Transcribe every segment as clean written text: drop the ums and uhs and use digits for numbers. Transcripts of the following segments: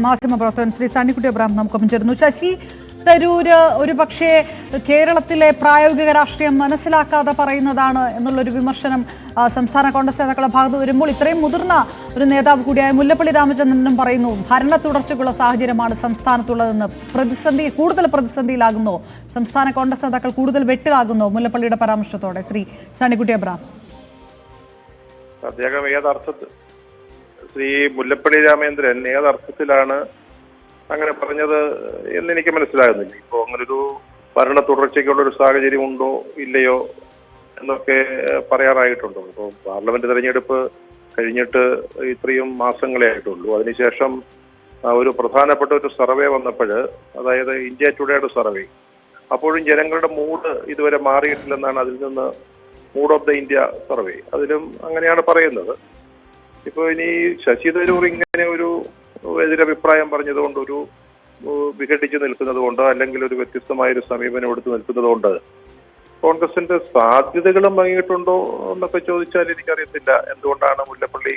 മാധ്യമപ്രവർത്തകൻ ശ്രീ സണ്ണിക്കുട്ടി അബ്രഹാം നമുക്കൊപ്പം ചേരുന്നു. ശശി തരൂര് ഒരു പക്ഷേ കേരളത്തിലെ പ്രായോഗിക രാഷ്ട്രീയം മനസ്സിലാക്കാതെ പറയുന്നതാണ് എന്നുള്ളൊരു വിമർശനം സംസ്ഥാന കോൺഗ്രസ് നേതാക്കളുടെ ഭാഗത്ത് വരുമ്പോൾ ഇത്രയും മുതിർന്ന ഒരു നേതാവ് കൂടിയായ മുല്ലപ്പള്ളി രാമചന്ദ്രനും പറയുന്നു ഭരണ തുടർച്ചയ്ക്കുള്ള സാഹചര്യമാണ് സംസ്ഥാനത്തുള്ളതെന്ന്. കൂടുതൽ പ്രതിസന്ധിയിലാകുന്നോ സംസ്ഥാന കോൺഗ്രസ് നേതാക്കൾ, കൂടുതൽ വെട്ടിലാകുന്നോ മുല്ലപ്പള്ളിയുടെ പരാമർശത്തോടെ? ശ്രീ സണ്ണിക്കുട്ടി അബ്രഹാം, അദ്ദേഹം ഏതർത്ഥത്തിൽ, ശ്രീ മുല്ലപ്പള്ളി രാമചന്ദ്രൻ ഏതർത്ഥത്തിലാണ് അങ്ങനെ പറഞ്ഞത് എന്നെനിക്ക് മനസ്സിലാകുന്നില്ല. ഇപ്പോൾ അങ്ങനൊരു ഭരണ തുടർച്ചയ്ക്കുള്ളൊരു സാഹചര്യം ഉണ്ടോ ഇല്ലയോ എന്നൊക്കെ പറയാറായിട്ടുണ്ടോ? ഇപ്പോൾ പാർലമെന്റ് തെരഞ്ഞെടുപ്പ് കഴിഞ്ഞിട്ട് ഇത്രയും മാസങ്ങളെ ആയിട്ടുള്ളൂ. അതിനുശേഷം ഒരു പ്രധാനപ്പെട്ട ഒരു സർവേ വന്നപ്പോൾ, അതായത് ഇന്ത്യ ടുഡേയുടെ സർവേ, അപ്പോഴും ജനങ്ങളുടെ മൂഡ് ഇതുവരെ മാറിയിട്ടില്ലെന്നാണ് അതിൽ നിന്ന് mood off the India survey, അതിലും അങ്ങനെയാണ് പറയുന്നത്. ഇപ്പോൾ ഇനി ശശി തരൂർ ഇങ്ങനെ ഒരു എതിരഭിപ്രായം പറഞ്ഞതുകൊണ്ട്, ഒരു വിഘടിച്ച് നിൽക്കുന്നത് കൊണ്ട്, അല്ലെങ്കിൽ ഒരു വ്യത്യസ്തമായൊരു സമീപനം എടുത്ത് നിൽക്കുന്നത് കൊണ്ട് കോൺഗ്രസിന്റെ സാധ്യതകളും മങ്ങിയിട്ടുണ്ടോ എന്നൊക്കെ ചോദിച്ചാൽ എനിക്കറിയത്തില്ല എന്തുകൊണ്ടാണ് മുല്ലപ്പള്ളി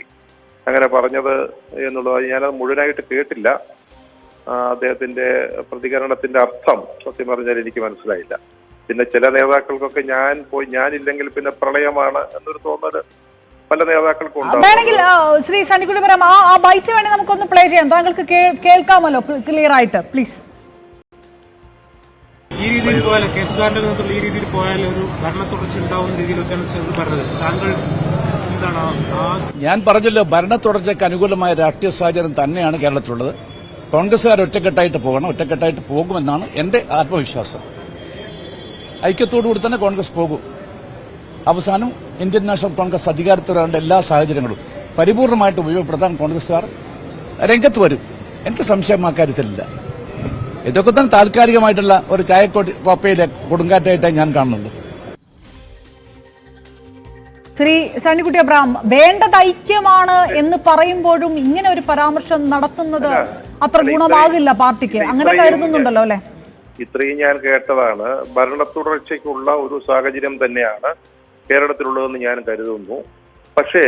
അങ്ങനെ പറഞ്ഞത് എന്നുള്ളത്. ഞാനത് മുഴുവനായിട്ട് കേട്ടില്ല. അദ്ദേഹത്തിന്റെ പ്രതികരണത്തിന്റെ അർത്ഥം സത്യം പറഞ്ഞാൽ എനിക്ക് മനസ്സിലായില്ല. പിന്നെ ചില നേതാക്കൾക്കൊക്കെ ഞാനില്ലെങ്കിൽ പിന്നെ പ്രളയമാണ് എന്നൊരു തോന്നല് പല നേതാക്കൾക്കും വേണമെങ്കിൽ ശ്രീ സണ്ണിക്കുട്ടി അബ്രഹാം ആ ബൈറ്റ് വേണേ നമുക്കൊന്ന് പ്ലേ ചെയ്യാം, താങ്കൾക്ക് കേൾക്കാമല്ലോ ക്ലിയർ ആയിട്ട്, പ്ലീസ്. ഈ രീതിയിൽ പോയാൽ കേസുകാരന്റെ നേതൃത്വത്തിൽ ഈ രീതിയിൽ പോയാൽ ഒരു ഭരണ തുടർച്ച ഉണ്ടാവുന്ന രീതിയിലൊക്കെയാണ് പറഞ്ഞത്. താങ്കൾ എന്താണ്? ഞാൻ പറഞ്ഞല്ലോ, ഭരണ തുടർച്ചയ്ക്ക് അനുകൂലമായ രാഷ്ട്രീയ സാഹചര്യം തന്നെയാണ് കേരളത്തിലുള്ളത്. കോൺഗ്രസുകാർ ഒറ്റക്കെട്ടായിട്ട് പോകണം, ഒറ്റക്കെട്ടായിട്ട് പോകുമെന്നാണ് എന്റെ ആത്മവിശ്വാസം. ഐക്യത്തോടുകൂടി തന്നെ കോൺഗ്രസ് പോകും. അവസാനം ഇന്ത്യൻ നാഷണൽ കോൺഗ്രസ് അധികാരത്തിൽ വരേണ്ട എല്ലാ സാഹചര്യങ്ങളും പരിപൂർണമായിട്ട് ഉപയോഗപ്പെടുത്താൻ കോൺഗ്രസുകാർ രംഗത്ത് വരും. എനിക്ക് സംശയം ആ കാര്യത്തിലില്ല. ഇതൊക്കെ തന്നെ താൽക്കാലികമായിട്ടുള്ള ഒരു ചായക്കോപ്പയിലെ കൊടുങ്കാറ്റായിട്ടേ ഞാൻ കാണുന്നുള്ളൂ. ശ്രീ സണ്ണിക്കുട്ടി അബ്രഹാം, വേണ്ടത് ഐക്യമാണ് എന്ന് പറയുമ്പോഴും ഇങ്ങനെ ഒരു പരാമർശം നടത്തുന്നത് അത്ര ഗുണമാകില്ല പാർട്ടിക്ക്, അങ്ങനെ കരുതുന്നുണ്ടല്ലോ അല്ലെ? ഇത്രയും ഞാൻ കേട്ടതാണ്. ഭരണ തുടർച്ചയ്ക്കുള്ള ഒരു സാഹചര്യം തന്നെയാണ് കേരളത്തിലുള്ളതെന്ന് ഞാൻ കരുതുന്നു. പക്ഷേ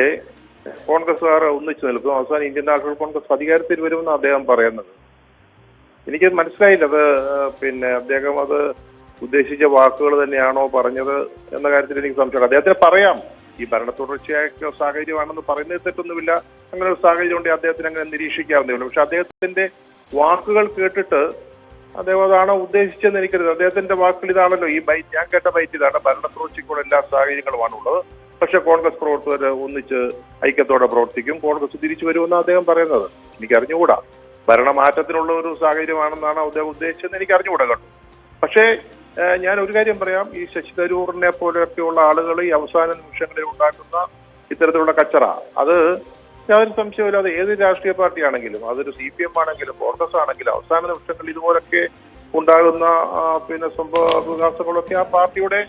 കോൺഗ്രസ്സുകാർ ഒന്നിച്ചു നിൽക്കും, അവസാനം ഇന്ത്യൻ നാഷണൽ കോൺഗ്രസ് അധികാരത്തിൽ വരുമെന്ന് അദ്ദേഹം പറയുന്നത് എനിക്ക് മനസ്സിലായില്ല. അത് പിന്നെ അദ്ദേഹം അത് ഉദ്ദേശിച്ച വാക്കുകൾ തന്നെയാണോ പറഞ്ഞത് എന്ന കാര്യത്തിൽ എനിക്ക് സംശയമാണ്. അദ്ദേഹത്തിന് പറയാം ഈ ഭരണ തുടർച്ചയായ സാഹചര്യമാണെന്ന് പറയുന്നത് തെറ്റൊന്നുമില്ല. അങ്ങനെ ഒരു സാഹചര്യം ഉണ്ടെങ്കിൽ അദ്ദേഹത്തിന് അങ്ങനെ നിരീക്ഷിക്കാവുന്നേ ഉള്ളൂ. പക്ഷെ അദ്ദേഹത്തിന്റെ വാക്കുകൾ കേട്ടിട്ട് അദ്ദേഹം അതാണ് ഉദ്ദേശിച്ചെന്ന് എനിക്കറിയാം. അദ്ദേഹത്തിന്റെ വാക്കുകൾ ഇതാണല്ലോ, ഈ ഞാൻ കേട്ട ബൈറ്റ് ഇതാണ്: ഭരണ തുടർച്ചയ്ക്കുള്ള എല്ലാ സാഹചര്യങ്ങളുമാണുള്ളത്, പക്ഷെ കോൺഗ്രസ് പ്രവർത്തകർ ഒന്നിച്ച് ഐക്യത്തോടെ പ്രവർത്തിക്കും, കോൺഗ്രസ് തിരിച്ചു വരുമെന്ന് അദ്ദേഹം പറയുന്നത് എനിക്ക് അറിഞ്ഞുകൂടാ. ഭരണമാറ്റത്തിനുള്ള ഒരു സാഹചര്യമാണെന്നാണ് അദ്ദേഹം ഉദ്ദേശിച്ചതെന്ന് എനിക്ക് അറിഞ്ഞുകൂടാ കേട്ടോ. പക്ഷേ ഞാൻ ഒരു കാര്യം പറയാം, ഈ ശശി തരൂറിനെ പോലെയൊക്കെയുള്ള ആളുകൾ ഈ അവസാന നിമിഷങ്ങളിൽ ഉണ്ടാക്കുന്ന ഇത്തരത്തിലുള്ള കച്ചറ, അത് യാതൊരു സംശയമില്ല. അത് ഏത് രാഷ്ട്രീയ പാർട്ടിയാണെങ്കിലും, അതൊരു CPM ആണെങ്കിലും കോൺഗ്രസ് ആണെങ്കിലും, അവസാന നിമിഷങ്ങളിൽ ഇതുപോലൊക്കെ ഉണ്ടാകുന്ന പിന്നെ സംഭവ വികാസങ്ങളൊക്കെ ആ പാർട്ടിയുടെ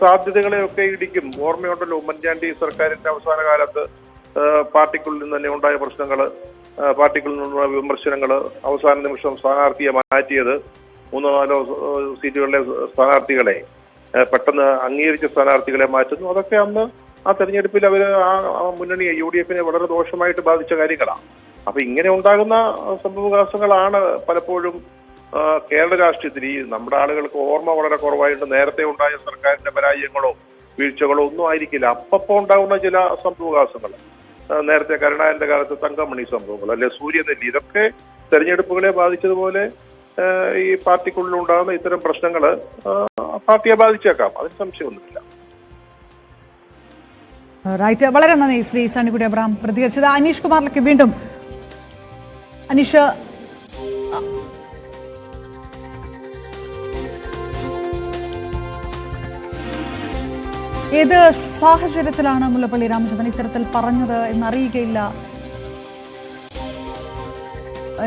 സാധ്യതകളെയൊക്കെ ഇടിക്കും. ഓർമ്മയുണ്ടല്ലോ, ഉമ്മൻചാണ്ടി സർക്കാരിന്റെ അവസാന കാലത്ത് പാർട്ടിക്കുള്ളിൽ നിന്ന് തന്നെ ഉണ്ടായ പ്രശ്നങ്ങള്, പാർട്ടിക്കുള്ളിൽ നിന്നുള്ള വിമർശനങ്ങള്, അവസാന നിമിഷം സ്ഥാനാർത്ഥിയെ മാറ്റിയത്, 3-4 സീറ്റുകളിലെ സ്ഥാനാർത്ഥികളെ പെട്ടെന്ന് അംഗീകരിച്ച സ്ഥാനാർത്ഥികളെ മാറ്റുന്നു. അതൊക്കെ അന്ന് ആ തെരഞ്ഞെടുപ്പിൽ അവര് ആ മുന്നണിയെ UDF-നെ വളരെ ദോഷമായിട്ട് ബാധിച്ച കാര്യങ്ങളാണ്. അപ്പൊ ഇങ്ങനെ ഉണ്ടാകുന്ന സംഭവവികാസങ്ങളാണ് പലപ്പോഴും കേരള രാഷ്ട്രീയത്തിൽ ഈ നമ്മുടെ ആളുകൾക്ക് ഓർമ്മ വളരെ കുറവായിട്ട് നേരത്തെ ഉണ്ടായ സർക്കാരിന്റെ പരാജയങ്ങളോ വീഴ്ചകളോ ഒന്നും ആയിരിക്കില്ല. അപ്പപ്പോ ഉണ്ടാകുന്ന ചില സംഭവവികാസങ്ങൾ, നേരത്തെ കരുണാകരന്റെ കാലത്ത് തങ്കമണി സംഭവങ്ങൾ, അല്ലെ സൂര്യനെല്ലി, ഇതൊക്കെ തെരഞ്ഞെടുപ്പുകളെ ബാധിച്ചതുപോലെ ഈ പാർട്ടിക്കുള്ളിൽ ഉണ്ടാകുന്ന ഇത്തരം പ്രശ്നങ്ങള് പാർട്ടിയെ ബാധിച്ചേക്കാം, അതിന് സംശയമൊന്നുമില്ല. റൈറ്റ്, വളരെ നന്ദി ശ്രീ സണ്ണിക്കുട്ടി അബ്രഹാം പ്രതികരിച്ചത്. അനീഷ് കുമാറിലേക്ക് വീണ്ടും. അനീഷ്, ഏത് സാഹചര്യത്തിലാണ് മുല്ലപ്പള്ളി രാമചന്ദ്രൻ ഇത്തരത്തിൽ പറഞ്ഞത് എന്നറിയുകയില്ല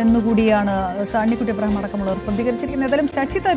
എന്നുകൂടിയാണ് സണ്ണിക്കുട്ടി അബ്രഹാം അടക്കമുള്ളവർ പ്രതികരിച്ചിരിക്കുന്നത്. ഏതായാലും ശശി തരൂർ